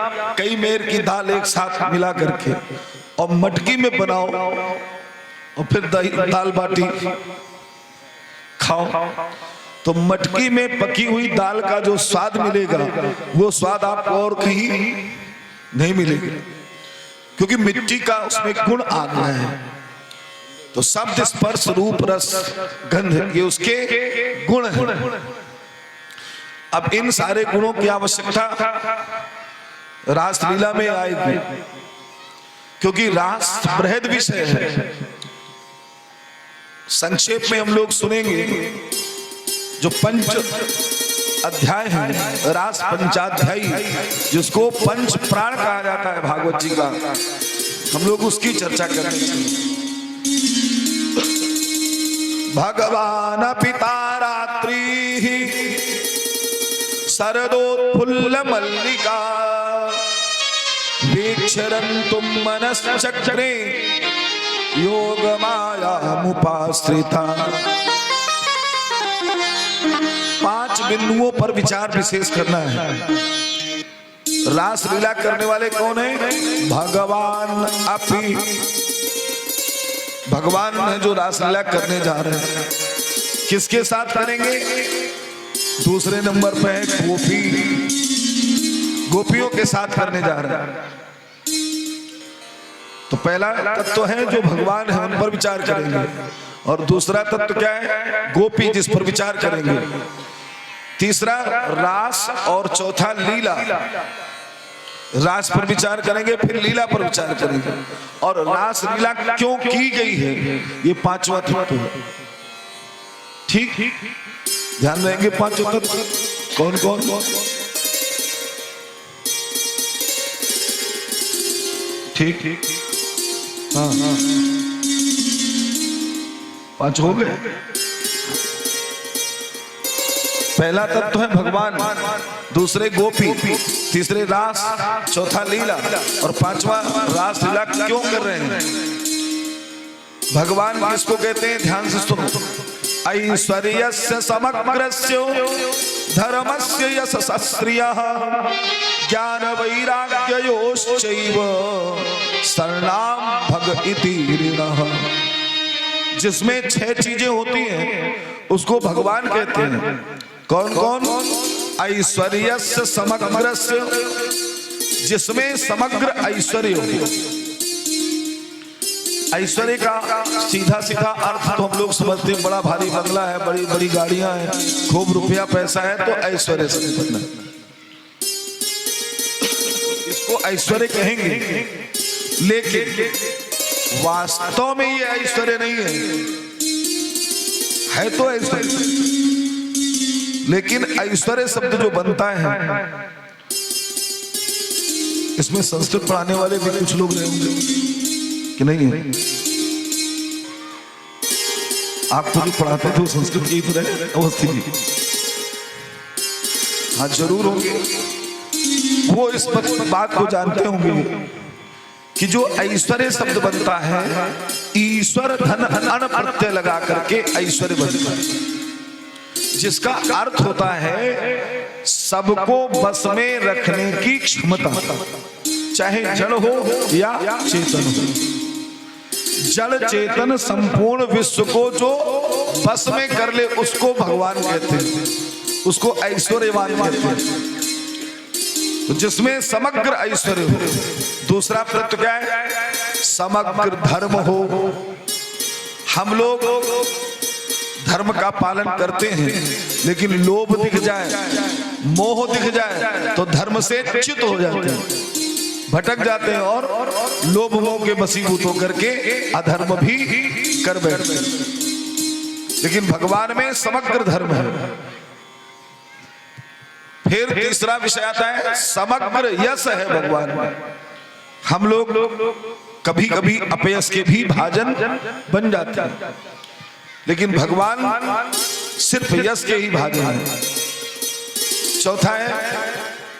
आप कई मेर की दाल एक साथ मिला करके और मटकी में बनाओ और फिर दाल बाटी खाओ, तो मटकी में पकी हुई दाल का जो स्वाद मिलेगा वो स्वाद आपको और कहीं नहीं मिलेगा, क्योंकि मिट्टी का उसमें गुण आ गया है। तो शब्द स्पर्श रूप रस गंध ये उसके गुण हैं। अब इन सारे गुणों की आवश्यकता रासलीला में आएगी, क्योंकि रास बृहद विषय है। संक्षेप में हम लोग सुनेंगे जो पंच अध्याय है, रास पंचाध्यायी, जिसको पंच प्राण कहा जाता है भागवत जी का, हम लोग उसकी चर्चा करेंगे। भगवान पिता रात्रि शरदोत्फुल्ल मल्लिका वीक्षरन्तुं मनश्चक्रे योग मायामुपाश्रिता। 5 बिंदुओं पर विचार विशेष करना है। रास लीला करने वाले कौन है? भगवान अपि, भगवान है जो रास लीला करने जा रहे हैं। किसके साथ करेंगे? दूसरे नंबर पे है गोपी, गोपियों के साथ करने जा रहे हैं। तो पहला तत्व है जो भगवान है उन पर विचार करेंगे, और दूसरा तत्व क्या है? गोपी, जिस पर विचार करेंगे। तीसरा रास, और चौथा लीला। रास पर विचार करेंगे, फिर लीला पर विचार करेंगे, और रास लीला क्यों की गई है, ये 5वां तत्व है। ठीक, ध्यान रहेंगे 5 तत्व कौन कौन? ठीक, हाँ, 5 हो गए। पहला तत्व है भगवान, दूसरे गोपी, तीसरे रास, चौथा लीला, और 5वां रास लीला क्यों कर रहे हैं? भगवान किसको कहते हैं? ध्यान से सुनो। ऐश्वर्यस्य समग्रस्य धर्मस्य यशस्त्रियः ज्ञान वैराग्ययोश्चैव शरणां भग इति ऋणः। जिसमें 6 चीजें होती हैं उसको भगवान कहते हैं। कौन कौन? ऐश्वर्यस्य समग्रस्य, जिसमें समग्र ऐश्वर्य हो। ऐश्वर्य का सीधा सीधा अर्थ तो हम लोग समझते हैं बड़ा भारी बंगला है, बड़ी बड़ी गाड़ियां हैं, खूब रुपया पैसा है, तो ऐश्वर्य समझना, इसको ऐश्वर्य कहेंगे। लेकिन वास्तव में ये ऐश्वर्य नहीं है तो ऐश्वर्य, लेकिन ऐश्वर्य शब्द जो बनता है, इसमें संस्कृत पढ़ाने वाले भी कुछ लोग रहेंगे कि नहीं है? आप तो जो पढ़ाते थे वो संस्कृत की तो रहे अवस्थी जी, हाँ जरूर होंगे, वो इस बात को जानते होंगे कि जो ऐश्वर्य शब्द बनता है, ईश्वर धन अन प्रत्यय लगा करके ऐश्वर्य बनता है, जिसका अर्थ होता है सबको बस में रखने की क्षमता, चाहे जड़ हो या चेतन हो। जड़ चेतन संपूर्ण विश्व को जो बस में कर ले उसको भगवान कहते हैं, उसको ऐश्वर्यवान कहते हैं, तो जिसमें समग्र ऐश्वर्य हो। दूसरा तत्व क्या है? समग्र धर्म हो। हम लोग धर्म का पालन करते हैं, लेकिन लोभ दिख जाए, मोह दिख जाए तो धर्म से च्युत हो जाते हैं, भटक जाते हैं और लोभ मोह के वशीभूत होकर के अधर्म भी कर बैठते हैं। लेकिन भगवान में समग्र धर्म है। फिर तीसरा विषय आता है समग्र यश है भगवान में। हम लोग कभी कभी अपयश के भी भाजन बन जाते हैं, लेकिन भगवान सिर्फ यश के ही भाजन है। चौथा है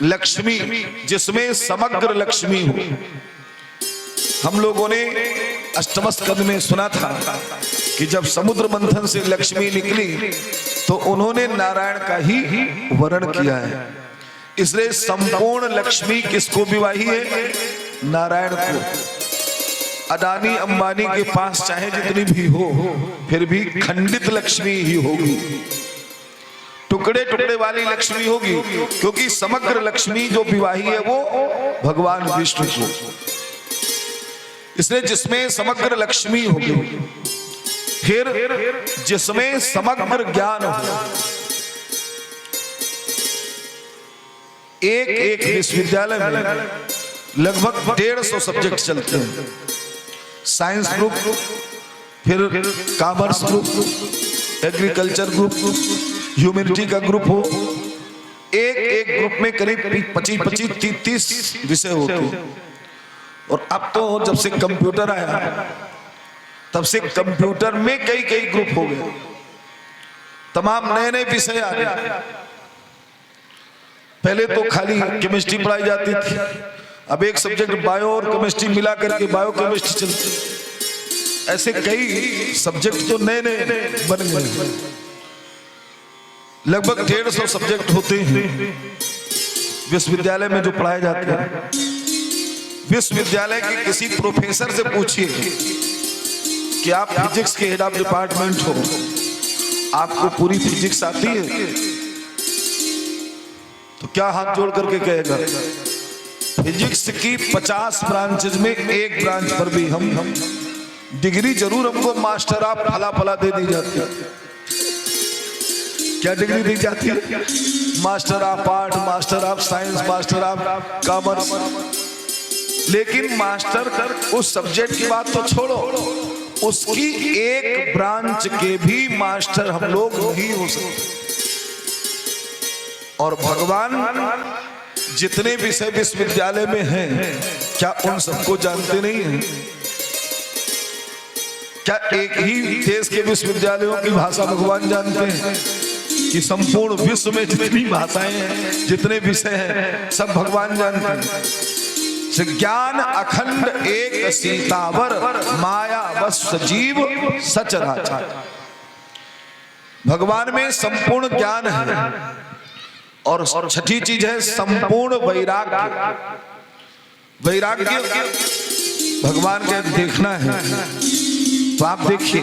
लक्ष्मी, जिसमें समग्र लक्ष्मी हो। हम लोगों ने अष्टम स्कंद में सुना था कि जब समुद्र मंथन से लक्ष्मी निकली तो उन्होंने नारायण का ही वर्ण किया है इसलिए संपूर्ण लक्ष्मी किसको विवाही है? नारायण को। अदानी अंबानी के पास चाहे जितनी भी हो, फिर भी खंडित लक्ष्मी ही होगी, टुकड़े टुकड़े वाली लक्ष्मी होगी, क्योंकि समग्र लक्ष्मी जो विवाही है वो भगवान विष्णु को। इसलिए जिसमें समग्र लक्ष्मी होगी, फिर जिसमें समग्र ज्ञान हो। एक एक विश्वविद्यालय में लगभग 150 सब्जेक्ट चलते हैं। साइंस ग्रुप, फिर commerce group, agriculture group, humanity का ग्रुप हो। एक एक ग्रुप में करीब 25-30 विषय होते हैं। और अब तो जब से कंप्यूटर आया, तब से कंप्यूटर में कई कई ग्रुप हो गए, तमाम नए नए विषय आ गए। पहले तो खाली केमिस्ट्री पढ़ाई जाती थी, अब एक सब्जेक्ट बायो और केमिस्ट्री मिला करके बायो केमिस्ट्री चलती। ऐसे कई सब्जेक्ट तो नए नए बन गए। लगभग 150 सब्जेक्ट होते हैं विश्वविद्यालय में जो पढ़ाए जाते हैं। विश्वविद्यालय के किसी प्रोफेसर से पूछिए कि आप फिजिक्स के हेड ऑफ डिपार्टमेंट हो, आपको पूरी फिजिक्स आती है? तो क्या हाथ जोड़ करके कहेगा? फिजिक्स की 50 ब्रांचेज में एक ब्रांच पर भी हम डिग्री जरूर हमको मास्टर ऑफ फला फला दे दी जाती है। क्या डिग्री दी जाती है? Master of art, master of science, master of commerce. लेकिन मास्टर उस सब्जेक्ट की बात तो छोड़ो, उसकी एक ब्रांच के भी मास्टर हम लोग नहीं हो सकते। और भगवान जितने विषय विश्वविद्यालय में हैं, क्या उन सबको जानते नहीं हैं? क्या एक ही देश के विश्वविद्यालयों की भाषा भगवान जानते हैं कि संपूर्ण विश्व में जितनी भाषाएं हैं, जितने विषय हैं, सब भगवान जानते हैं? ज्ञान अखंड एक सीतावर, माया बस सजीव सचराचर। भगवान में संपूर्ण ज्ञान है। और छठी चीज है संपूर्ण वैराग्य। वैराग्य भगवान के देखना है तो आप देखिए,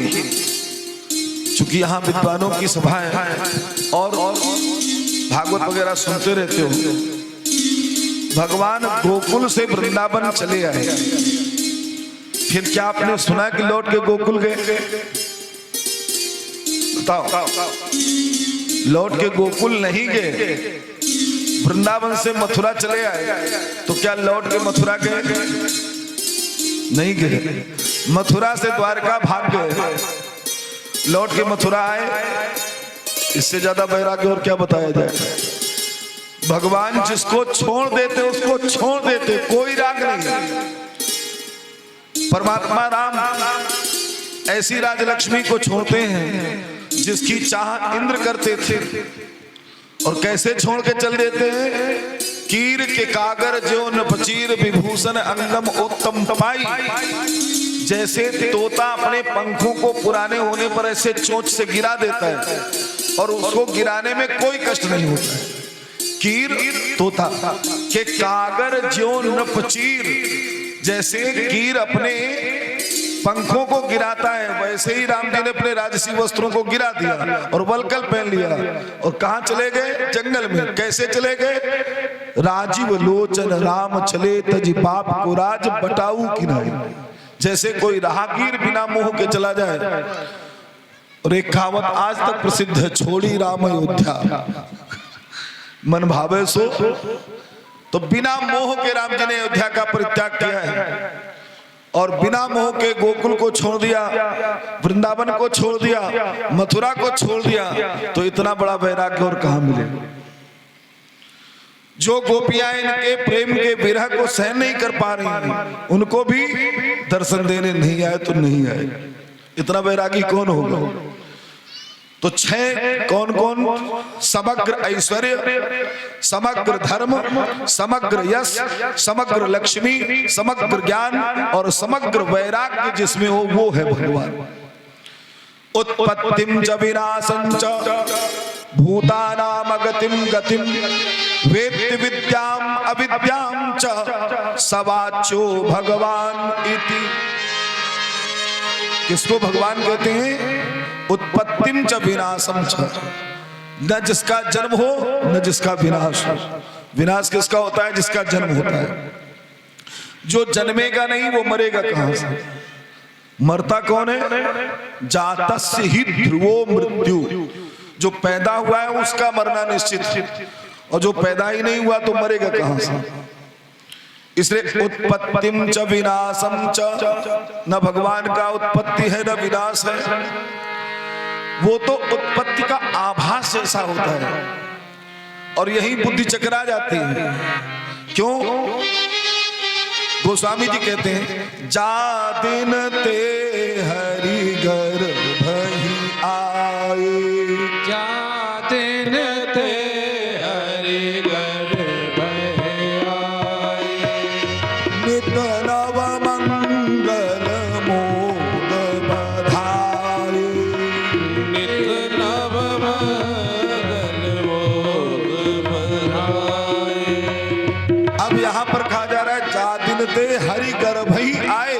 चूंकि यहाँ विद्वानों की सभा है और भागवत वगैरह सुनते रहते हो। भगवान गोकुल से वृंदावन चले आए, फिर क्या आपने सुना कि लौट के गोकुल गए? बताओ। लौट के गोकुल नहीं गए, वृंदावन से मथुरा चले आए, तो क्या लौट के मथुरा गए? नहीं गए। मथुरा से द्वारका भाग गए, लौट के मथुरा आए। इससे ज्यादा वैराग्य और क्या बताया जाए? भगवान जिसको छोड़ देते उसको छोड़ देते, कोई राग नहीं। परमात्मा राम ऐसी राजलक्ष्मी को छोड़ते हैं जिसकी चाह इंद्र करते थे, और कैसे छोड़ के चल देते हैं? कीर के कागर जो नपचीर विभूषण अंगम उत्तम पाई। जैसे तोता अपने पंखों को पुराने होने पर ऐसे चोंच से गिरा देता है और उसको गिराने में कोई कष्ट नहीं होता है। कीर तोता के कागर जो नपचीर, जैसे कीर अपने पंखों को गिराता है, वैसे ही राम जी ने अपने राजसी वस्त्रों को गिरा दिया और वलकल पहन लिया। और कहां चले गए? जंगल में। कैसे चले गए? राजीव लोचन राम चले तज पाप को राज बटाऊ किनारे। जैसे कोई राहगीर बिना मोह के चला जाए। और एक कहावत आज तक प्रसिद्ध है, छोड़ी राम अयोध्या मन भावे सो। तो बिना मोह के राम जी ने अयोध्या का परित्याग किया है और बिना मोह के गोकुल को छोड़ दिया, वृंदावन को छोड़ दिया, मथुरा को छोड़ दिया। तो इतना बड़ा वैराग्य और कहां मिले? जो गोपियां इनके प्रेम के विरह को सहन नहीं कर पा रही, उनको भी दर्शन देने नहीं आए तो नहीं आए। इतना वैरागी कौन होगा? तो 6 कौन कौन? समग्र ऐश्वर्य, समग्र धर्म, समग्र यश, समग्र लक्ष्मी, समग्र ज्ञान और समग्र वैराग्य जिसमें हो वो है भगवान। उत्पत्तिम च विनाशं च भूतानाम गतिम गतिम वेत्ति विद्याम अविद्याम च सवाच्यो भगवान इति। किसको भगवान कहते हैं? उत्पत्तिम च विनाशम च, न जिसका जन्म हो न जिसका विनाश हो। विनाश किसका होता है? जिसका जन्म होता है। जो जन्मेगा नहीं वो मरेगा कहां से? मरता कौन है? जातस्य ही ध्रुवो मृत्यु। जो पैदा हुआ है उसका मरना निश्चित है, और जो पैदा ही नहीं हुआ तो मरेगा कहां से? इसलिए उत्पत्तिम च विनाशम च, न भगवान का उत्पत्ति है न विनाश है। वो तो उत्पत्ति का आभास ऐसा होता है, और यही बुद्धि चकरा जाती है। क्यों? गोस्वामी जी कहते हैं, जा दिन ते हरि गर्भ ही आए, जा दिन ते हरि गर्भ आए, नित नव मंगल मोद बधाए, नित नव मंगल मोद बधाए। अब यहाँ पर कहा जा रहा है जा दिन ते हरि गर्भ ही आए,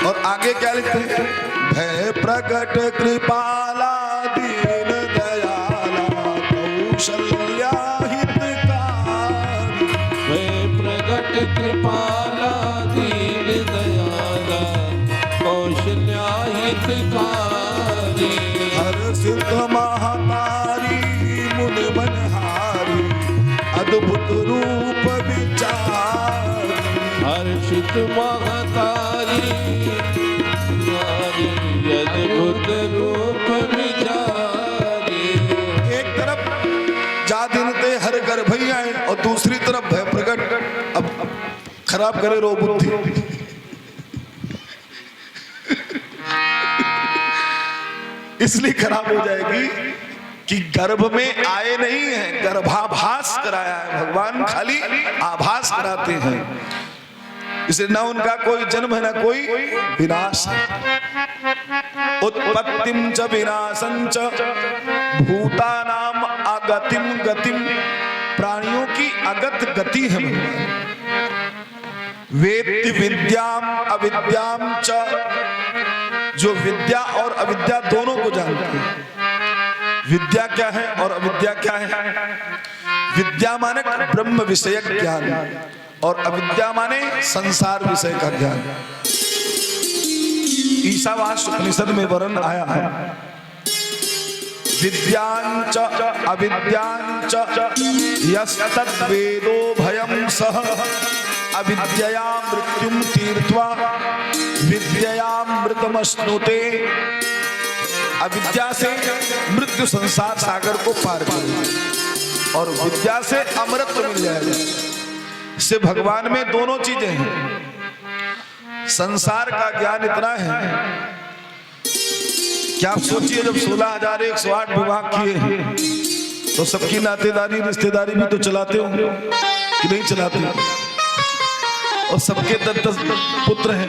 और आगे क्या लिखते हैं? भय प्रकट कृपाला दीन दयाला कौशल्या हितकारी, भय प्रकट कृपाला दीन दयाला कौशल्या हितकारी, हर सिद्ध महातारी मुनि मनहारी अद्भुत रूप विचार, हर्षित महतारी अद्भुत रूप विचारी। एक तरफ जा दिन ते हर गर्भ ही आए, और दूसरी तरफ भय प्रकट। अब खराब करे रो बुद्धि। इसलिए खराब हो जाएगी कि गर्भ में आए नहीं है, गर्भाभास कराया है भगवान, खाली आभास कराते हैं। इसलिए ना उनका कोई जन्म है ना कोई विनाश है। उत्पत्तिम च विनाशं च भूतानाम अगतिम गतिम, प्राणियों की अगत गति है भगवान। वेत्ति विद्याम अविद्याम च, जो विद्या और अविद्या दोनों को जानते हैं। विद्या क्या है और अविद्या क्या है? विद्या माने ब्रह्म विषयक ज्ञान, और अविद्या माने संसार विषय का ज्ञान। ईशावास्य उपनिषद में वर्णन आया है, विद्यांच अविद्यांच यस्तद्वेदो भयं सह अविद्यया मृत्युम तीर्त्वा विद्ययामृतमश्नुते। अविद्या से मृत्यु संसार सागर को पार करो, और विद्या से अमृत मिल जाएगा। से भगवान में दोनों चीजें हैं। संसार का ज्ञान इतना है क्या आप सोचिए, जब 16,108 विवाह किए हैं तो सबकी नातेदारी रिश्तेदारी भी तो चलाते होंगे कि नहीं चलाते? और सबके 10-10 पुत्र हैं,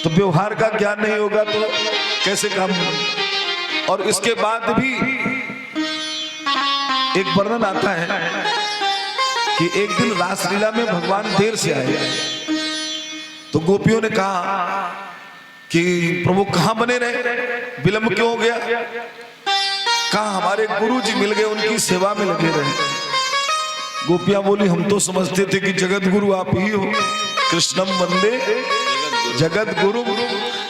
तो व्यवहार का ज्ञान नहीं होगा तो कैसे काम होगा? और इसके बाद भी एक वर्णन आता है कि एक दिन रासलीला में भगवान देर से आए, तो गोपियों ने कहा कि प्रभु कहां बने रहे, विलंब क्यों हो गया? कहा हमारे गुरु जी मिल गए, उनकी सेवा में लगे रहे। गोपियां बोली हम तो समझते थे कि जगत गुरु आप ही हो, कृष्णम वंदे जगत गुरु।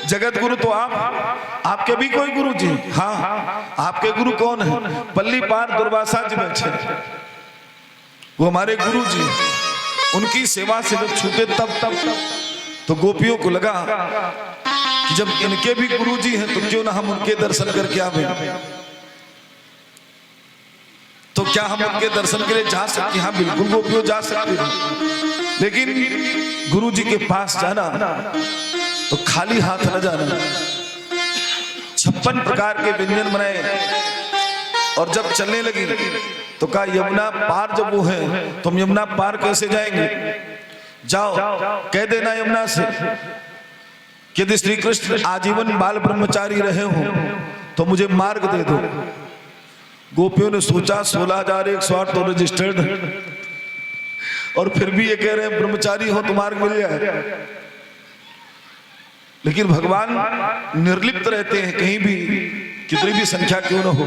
जगत गुरु तो आपके भी कोई गुरु जी? हाँ, आपके गुरु कौन है? पल्ली पार दुर्वासा जी बैठे, वो हमारे गुरु जी। उनकी सेवा से जब छूटे तब तो गोपियों को लगा कि जब इनके भी गुरु जी हैं तो क्यों ना हम उनके दर्शन करके आवे। तो क्या हम उनके दर्शन के लिए जा सकते हैं? हाँ बिल्कुल गोपियों जा सकते हैं, लेकिन गुरु जी के पास जाना तो खाली हाथ न जाना। 56 प्रकार के व्यंजन बनाए, और जब चलने लगी तो कहा यमुना पार जब वो है तो हम यमुना पार कैसे जाएंगे? जाओ कह देना यमुना से कि यदि श्री कृष्ण आजीवन बाल ब्रह्मचारी रहे हो तो मुझे मार्ग दे दो। गोपियों ने सोचा 16,108 तो रजिस्टर्ड, और फिर भी ये कह रहे हैं ब्रह्मचारी हो तो मार्ग मिल जाए। लेकिन भगवान निर्लिप्त रहते हैं, कहीं भी कितनी भी संख्या क्यों न हो।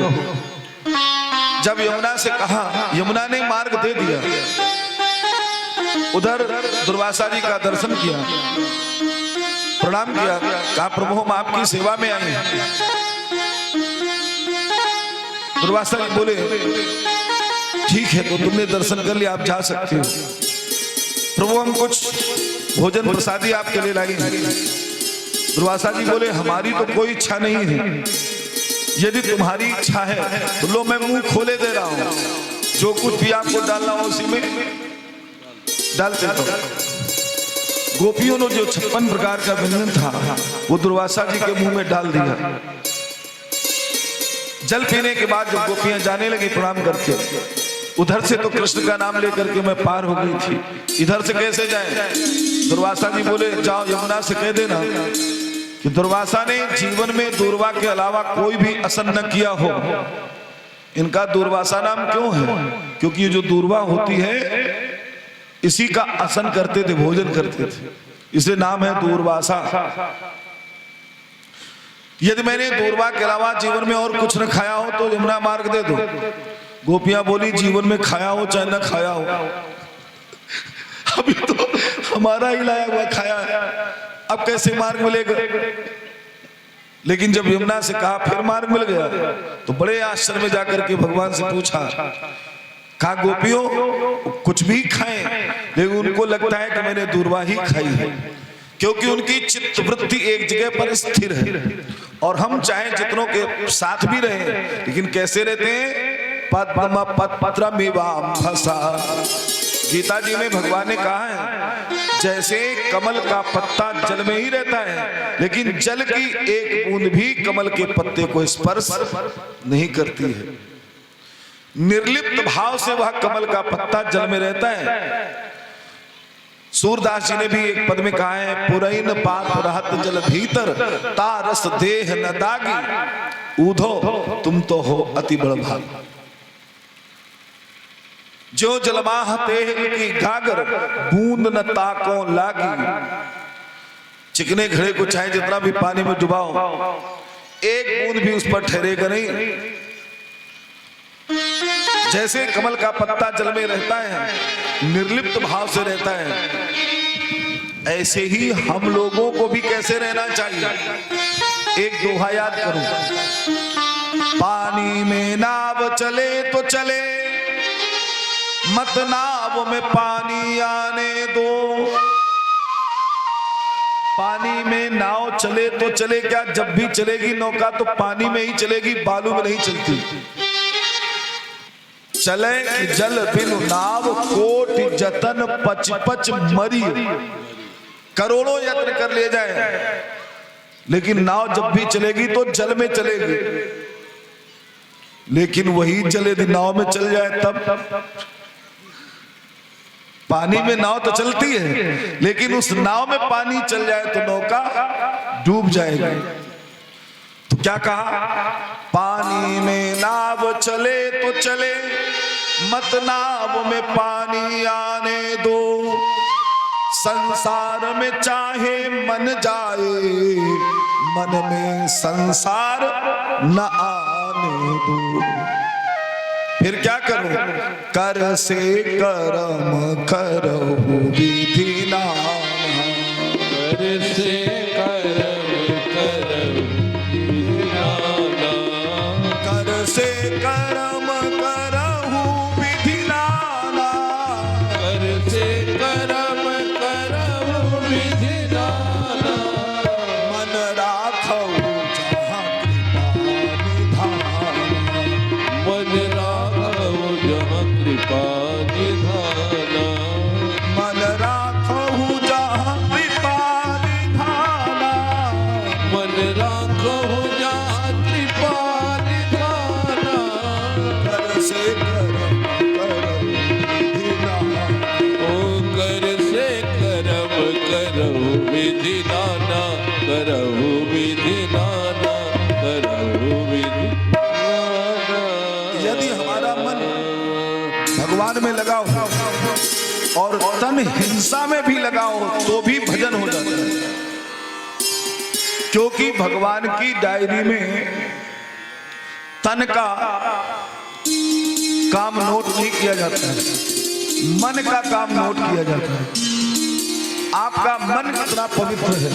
जब यमुना से कहा, यमुना ने मार्ग दे दिया। उधर दुर्वासा जी का दर्शन किया, प्रणाम किया, कहा प्रभु हम आपकी सेवा में आए हैं। दुर्वासा जी बोले ठीक है, तो तुमने दर्शन कर लिया, आप जा सकते हो। प्रभु हम कुछ भोजन प्रसादी आपके लिए लाए हैं। दुर्वासा जी बोले हमारी तो कोई इच्छा नहीं है, यदि तुम्हारी इच्छा है तो लो मैं मुंह खोले दे रहा हूं, जो कुछ भी आपको डालना हो उसी में डालते हो। गोपियों ने जो 56 प्रकार का व्यंजन था वो दुर्वासा जी के मुंह में डाल दिया। जल पीने के बाद जब गोपियां जाने लगी प्रणाम करके, उधर से तो कृष्ण का नाम लेकर के मैं पार हो गई थी, इधर से कैसे जाए। दुर्वासा जी बोले जाओ यमुना से कह देना कि दुर्वासा ने जीवन में दूर्वा के अलावा कोई भी आसन न किया हो। इनका दूर्वासा नाम क्यों है? क्योंकि ये जो दूर्वा होती है इसी का आसन करते थे, भोजन करते थे, इसलिए नाम है दूर्वासा। यदि मैंने दूर्वा के अलावा जीवन में और कुछ न खाया हो तो यमुना मार्ग दे दो। गोपियां बोली जीवन में खाया हो चाहे न खाया हो, अभी तो हमारा ही लाया हुआ खाया है, अब कैसे मार्ग मिलेगा। लेकिन जब यमुना से कहा फिर मार्ग मिल गया तो बड़े आश्चर्य में जाकर के भगवान से पूछा, कहा गोपियों कुछ भी खाएं, लेकिन उनको लगता है कि मैंने दूर्वा ही खाई है, क्योंकि उनकी चित्त वृत्ति एक जगह पर स्थिर है। और हम चाहे जितनों के साथ भी रहे, लेकिन कैसे रहते हैं? पद्म पत्रमिवाम फसा। गीता जी में भगवान ने कहा है जैसे कमल का पत्ता जल में ही रहता है, लेकिन जल की एक बूंद भी कमल के पत्ते को स्पर्श नहीं करती है। निर्लिप्त भाव से वह कमल का पत्ता जल में रहता है। सूरदास जी ने भी एक पद में कहा है पुरैन पात रहत जल भीतर तारस देह न दागी, ऊधो तुम तो हो अति बड़ भागी। जो जलमाह तेल की गागर बूंद न ताको लागी। चिकने घड़े को चाहे जितना भी पानी में डुबाओ, एक बूंद भी उस पर ठहरेगा नहीं। जैसे कमल का पत्ता जल में रहता है, निर्लिप्त भाव से रहता है, ऐसे ही हम लोगों को भी कैसे रहना चाहिए। एक दोहा याद करो, पानी में नाव चले तो चले, मत नाव में पानी आने दो। पानी में नाव चले तो चले, क्या जब भी चलेगी नौका तो पानी में ही चलेगी, बालू में नहीं चलती। चले कि जल बिनु नाव कोटि जतन पच पच मरी। करोड़ों यत्न कर ले जाए, लेकिन नाव जब भी चलेगी तो जल में चलेगी। लेकिन वही जल यदि नाव में चल जाए तब, पानी में नाव तो चलती है, लेकिन उस नाव में पानी चल जाए तो नौका डूब जाएगी। तो क्या कहा, पानी में नाव चले तो चले, मत नाव में पानी आने दो। संसार में चाहे मन जाए, मन में संसार न आने दो। फिर क्या करो, कर से कर्म करो विधि नाम। कर से कर्म करो विधि नाम। कर से कर्म करहु विधि नाना। कर से कर्म करहु विधि नाना। मन राखहु जहाँ कृपा निधाना। मन राखहु जहाँ कृपा निधाना। मन राखहु जहाँ कृपा निधाना। मन राखहु जहाँ कृपा निधाना। कर से कर्म करहु विधि नाना। ओ कर से कर्म करहु विधि नाना। करहु विधि नाना। करहु विधि नाना। भगवान में लगाओ और तन हिंसा में भी लगाओ तो भी भजन हो जाता है। क्योंकि भगवान की डायरी में तन का काम नोट नहीं किया जाता है, मन का काम नोट किया जाता है। आपका मन कितना पवित्र है।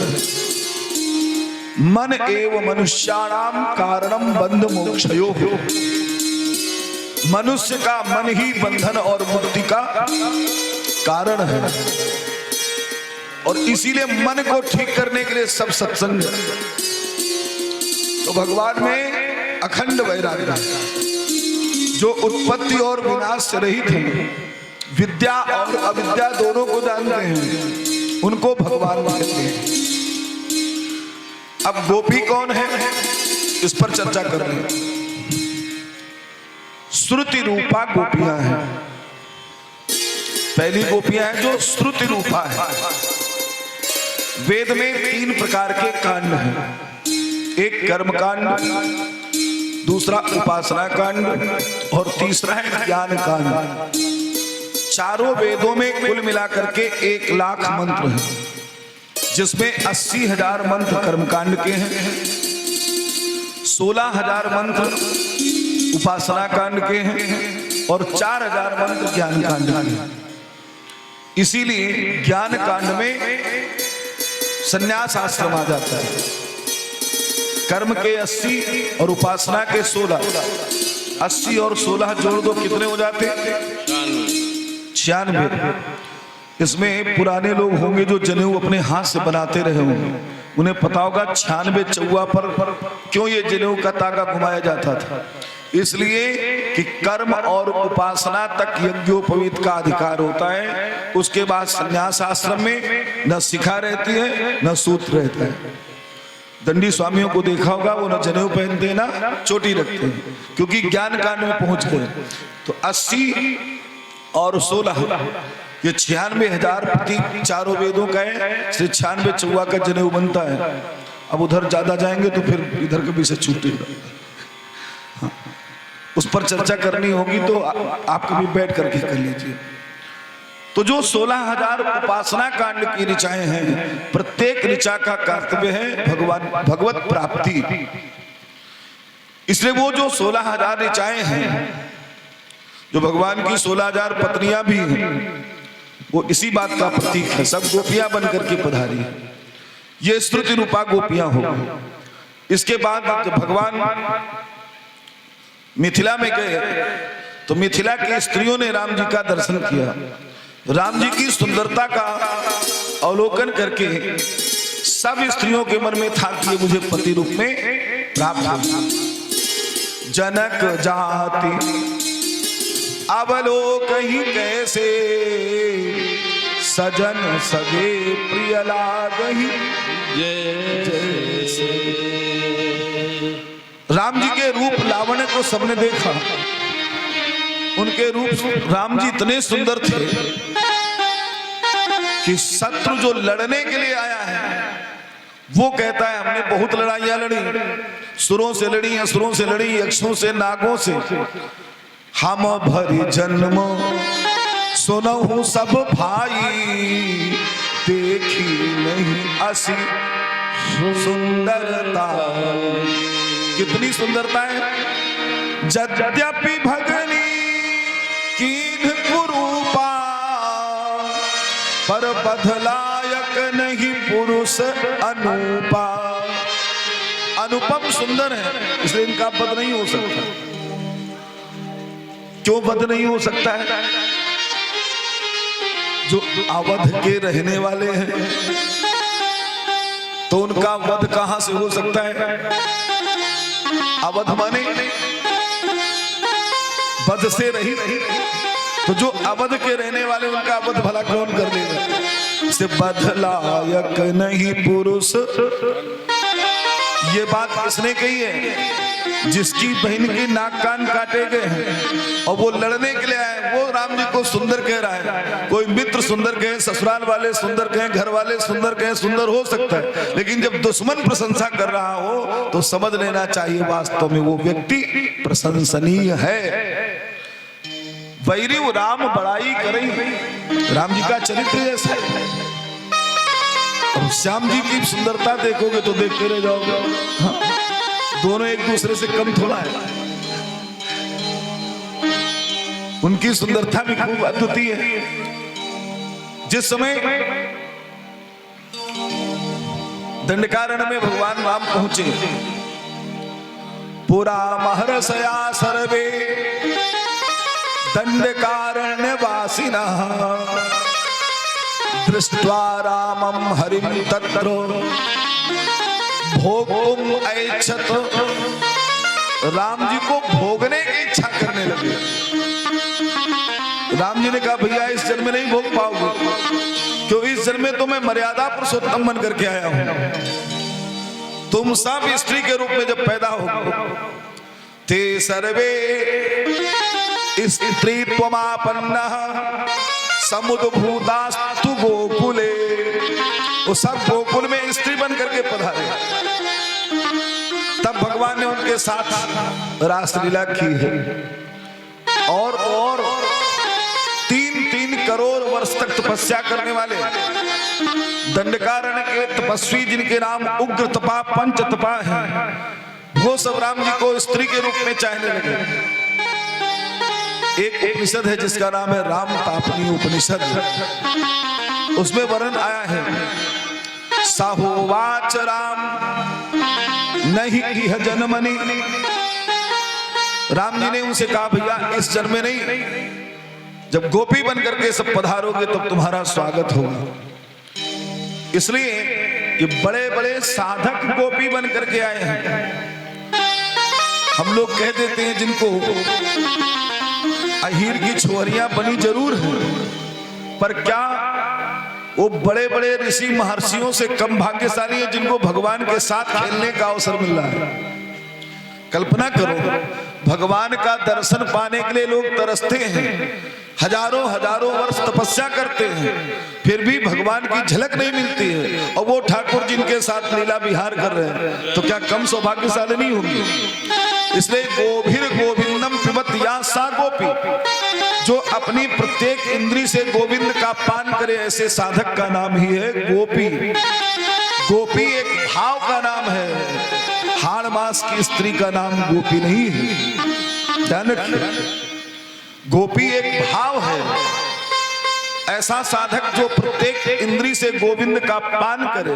मन एव मनुष्याणाम कारणम बंध मोक्षयो। मनुष्य का मन ही बंधन और मुक्ति का कारण है। और इसीलिए मन को ठीक करने के लिए सब सत्संग। तो भगवान में अखंड वैराग्य, जो उत्पत्ति और विनाश से रहित है, विद्या और अविद्या दोनों को जानते हैं, उनको भगवान कहते हैं। अब गोपी कौन है, इस पर चर्चा कर रहे हैं। श्रुति रूपा गोपियां हैं। पहली गोपियां हैं जो श्रुति रूपा है। वेद में 3 प्रकार के कांड हैं। एक कर्म कांड, दूसरा उपासना कांड और तीसरा है ज्ञान कांड। चारों वेदों में कुल मिलाकर के 1 लाख मंत्र हैं, जिसमें 80,000 मंत्र कर्मकांड के हैं, 16,000 मंत्र उपासना कांड के हैं और 4,000 मंत्र ज्ञान कांड के हैं। इसीलिए ज्ञान कांड में संन्यास आश्रम आ जाता है। कर्म के 80 और उपासना के 16, 80 और 16 जोड़ दो कितने हो जाते हैं? 96। इसमें पुराने लोग होंगे जो जनेऊ अपने हाथ से बनाते रहे होंगे, उन्हें पता होगा 96 चौवा पर क्यों ये जनेऊ का तागा घुमाया जाता था। इसलिए कि कर्म और उपासना तक यज्ञोपवीत का अधिकार होता है। उसके बाद संन्यास आश्रम में न शिखा रहती है न सूत्र रहता है। दंडी स्वामियों को देखा होगा, वो न जनेऊ पहनते हैं ना चोटी रखते हैं, क्योंकि ज्ञान कांड में पहुंच गए। तो 80 और 16 ये 96,000 प्रति चारों वेदों का है। 96 चौवा का जनेऊ बनता है। अब उधर ज्यादा जाएंगे तो फिर इधर कभी से छूटेगा। हाँ, उस पर चर्चा करनी होगी तो आप कभी बैठ करके कर लीजिए। तो जो 16,000 उपासना कांड की ऋचाएं हैं, प्रत्येक ऋचा का कर्तव्य है भगवत प्राप्ति। इसलिए वो जो 16,000 ऋचाएं हैं, जो भगवान की 16,000 पत्नियां भी हैं, वो इसी बात का प्रतीक है। सब गोपियां बनकर के पधारी। ये श्रुति रूपा गोपियां हो। इसके बाद जब भगवान मिथिला में गए तो मिथिला की स्त्रियों ने राम जी का दर्शन किया। राम जी की सुंदरता का अवलोकन करके सब स्त्रियों के मन में था कि मुझे पति रूप में प्राप्त हो। जनक जाति अवलोकहि कैसे, सजन सगे प्रिय लागहि जैसे। राम जी के रूप लावण्य को सबने देखा। उनके रूप राम जी इतने सुंदर थे कि शत्रु जो लड़ने के लिए आया है वो कहता है हमने बहुत लड़ाइयां लड़ी, सुरों से लड़ी, असुरों से लड़ी, यक्षों से, नागों से। हम भरी जन्म सुनहु सब भाई, देखी नहीं असी सुंदरता। कितनी सुंदरता है। यद्यपि भगनी कीन कुरूपा, पर बदलायक नहीं पुरुष अनुपा। अनुपम सुंदर है, इसलिए इनका वध नहीं हो सकता। क्यों वध नहीं हो सकता है? जो अवध के रहने वाले हैं तो उनका वध कहां से हो सकता है? अवध माने वध से रही। तो जो अवध के रहने वाले उनका वध भला कौन कर लेगा? से बदलायक नहीं पुरुष। ये बात किसने कही है? जिसकी बहन के नाक कान काटे गए हैं और वो लड़ने के लिए आए, वो राम जी को सुंदर कह रहा है। कोई मित्र सुंदर कहे, ससुराल वाले सुंदर कहें, घर वाले सुंदर कहें, सुंदर हो सकता है। लेकिन जब दुश्मन प्रशंसा कर रहा हो तो समझ लेना चाहिए वास्तव में वो व्यक्ति प्रशंसनीय है। बैरी राम बड़ाई करें। राम जी का चरित्र ऐसा है। और श्याम जी की सुंदरता देखोगे तो देखते रह जाओगे। हाँ, दोनों एक दूसरे से कम थोड़ा है। उनकी सुंदरता भी खूब अद्वितीय है। जिस समय दंडकारण्य में भगवान राम पहुंचे, पुरा महर्षया सर्वे दंडकारण्य वासिना दृष्ट्वा रामं हरिं तत्र भोगुम ऐच्छत। राम जी को भोगने की इच्छा करने लगे। राम जी ने कहा भैया इस जन्म में नहीं भोग पाओगे, क्यों इस जन्म में तो मैं मर्यादा पुरुषोत्तम बन करके आया हूं। तुम सब स्त्री के रूप में जब पैदा हो ते सर्वे स्त्रीत्वमापन्नः समुद्भूतास्तु गोकुले। वो सब गोकुल में स्त्री बन करके पधारे। तब भगवान ने उनके साथ रासलीला की है। और 3-3 करोड़ वर्ष तक तपस्या करने वाले दंडकारण्य के तपस्वी, जिनके नाम उग्र तपा पंच तपा है, वो सब राम जी को स्त्री के रूप में चाहने लगे। एक उपनिषद है जिसका नाम है राम तापनी उपनिषद। उसमें वर्णन आया है, साहोवाच राम नहीं इह जन्मनि। राम जी ने उनसे कहा भैया इस जन्म में नहीं, जब गोपी बन करके सब पधारोगे तब तुम्हारा स्वागत होगा। इसलिए ये बड़े बड़े साधक गोपी बन करके आए हैं। हम लोग कह देते हैं जिनको अहीर की छोरियां बनी जरूर है, पर क्या वो बड़े बड़े ऋषि महर्षियों से कम भाग्यशाली है जिनको भगवान के साथ खेलने का अवसर मिल रहा है। कल्पना करो, भगवान का दर्शन पाने के लिए लोग तरसते हैं, हजारों हजारों वर्ष तपस्या करते हैं, फिर भी भगवान की झलक नहीं मिलती है। और वो ठाकुर जिनके साथ लीला विहार कर रहे हैं, तो क्या कम सौभाग्यशाली नहीं होंगे? इसलिए गोभिर गोविंदम पिबत या सा गोपी, जो अपनी प्रत्येक इंद्री से गोविंद का पान करे, ऐसे साधक का नाम ही है गोपी। गोपी एक भाव का नाम है, हाड़ मास की स्त्री का नाम गोपी नहीं है। ध्यान रखिए, गोपी एक भाव है। ऐसा साधक जो प्रत्येक इंद्री से गोविंद का पान करे,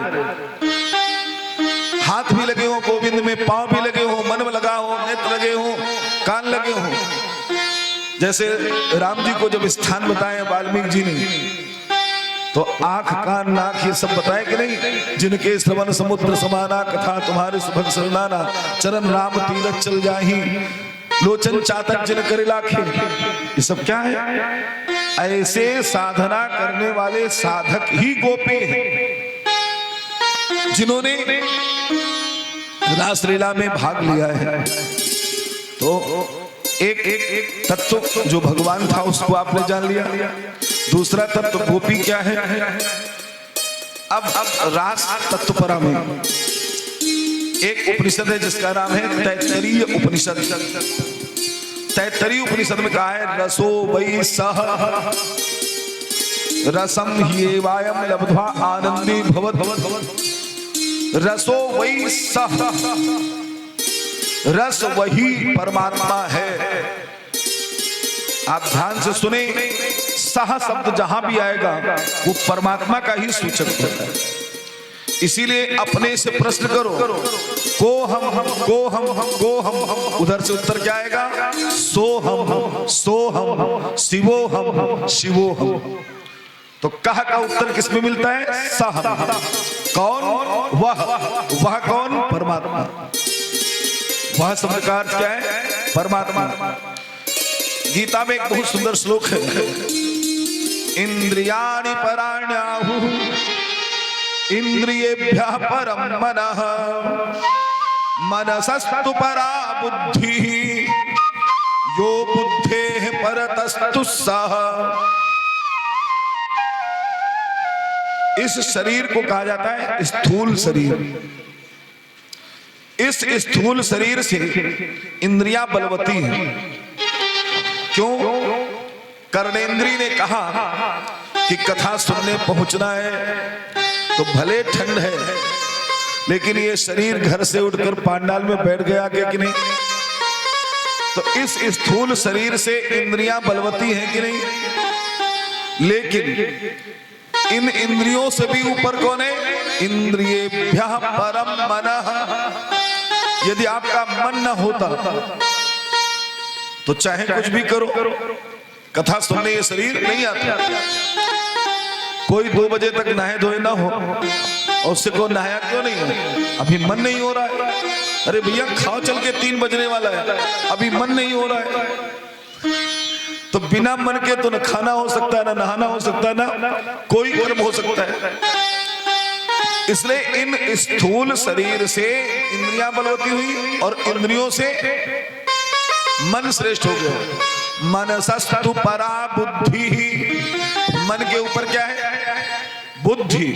हाथ भी लगे हो गोविंद में, पांव भी लगे हो, मन में लगा हो, नेत्र लगे हो, कान लगे हो। जैसे राम जी को जब स्थान बताए वाल्मीकि जी ने, तो आंख कान नाक ये सब बताए कि नहीं? जिनके श्रवण समुद्र समाना, कथा तुम्हारे सुभग सरनाना, चरण राम तीरथ चल जाही, लोचन चातक जिन करे लाखे। ये सब क्या है? ऐसे साधना करने वाले साधक ही गोपी हैं, जिन्होंने रासलीला में भाग लिया है। तो एक तत्व जो भगवान था उसको आपने जान लिया। दूसरा तत्व गोपी क्या है। अब रास तत्वपरा में एक उपनिषद है जिसका नाम है तैत्तरीय उपनिषद। तैत्तरीय उपनिषद में कहा है, रसो वै सह रसम ह्येवायं लब्ध्वा आनंदी भवत्। रसो वै सह, रस वही परमात्मा है। आप ध्यान से सुने, सह शब्द जहां भी आएगा वो परमात्मा का ही सूचक होता है। इसीलिए अपने से प्रश्न करो, को हम को हम को हम, उधर से उत्तर क्या आएगा? सो हम शिवो हम शिवो हम। तो कह का उत्तर किसमें मिलता है? सह। कौन? वह कौन? परमात्मा। वह शब्द का अर्थ क्या है? परमात्मा। गीता में एक बहुत सुंदर श्लोक है, इंद्रियाणि पराण्याहुः इंद्रियेभ्यः परं मनः मनसस्तु परा बुद्धिः यो बुद्धेः परतस्तु सः। इस शरीर को कहा जाता है स्थूल शरीर। इस स्थूल शरीर से इंद्रियां बलवती हैं। क्यों? कर्णेंद्री ने कहा कि कथा सुनने पहुंचना है तो भले ठंड है, लेकिन ये शरीर घर से उठकर पांडाल में बैठ गया कि नहीं? तो इस स्थूल शरीर से इंद्रियां बलवती हैं कि नहीं? लेकिन इन इंद्रियों से भी ऊपर कौन है? इंद्रियेभ्यः परम मनः। यदि आपका मन न होता तो चाहे कुछ भी करो, कथा सुनने ये शरीर नहीं आता। कोई 2 बजे तक नहाए धोए ना हो और उससे को नहाया क्यों नहीं है? अभी मन नहीं हो रहा है। अरे भैया खाओ चल के 3 बजने वाला है, अभी मन नहीं हो रहा है। तो बिना मन के तो न खाना हो सकता है, ना नहाना हो सकता है, ना कोई कर्म हो सकता है। इसलिए इन स्थूल शरीर से इंद्रियां बलवती हुई और इंद्रियों से मन श्रेष्ठ हो गया। मनसस्तु परा बुद्धि, मन के ऊपर क्या है? बुद्धि।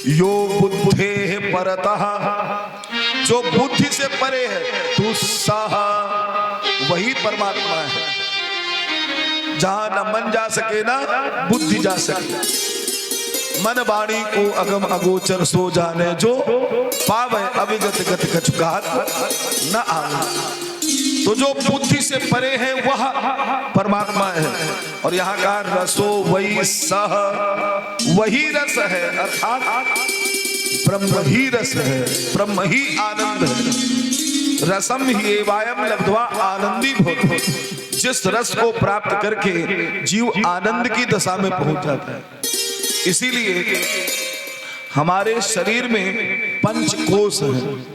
यो बुद्धे परतः, जो बुद्धि से परे है, तू सह, वही परमात्मा है। जहां न मन जा सके ना बुद्धि जा सके। मन वाणी को अगम अगोचर सो जाने, जो पावे अविगत गत कछुकात न आवे। तो जो बुद्धि से परे है वह परमात्मा है। और यहाँ का रसो वही सह, वही रस है, अर्थात ब्रह्म ही रस है, ब्रह्म ही आनंद है। रसम ही एवायम लब्ध्वा आनंदी भवति। जिस रस को प्राप्त करके जीव आनंद की दशा में पहुंच जाता है। इसीलिए हमारे शरीर में 5 कोश हैं।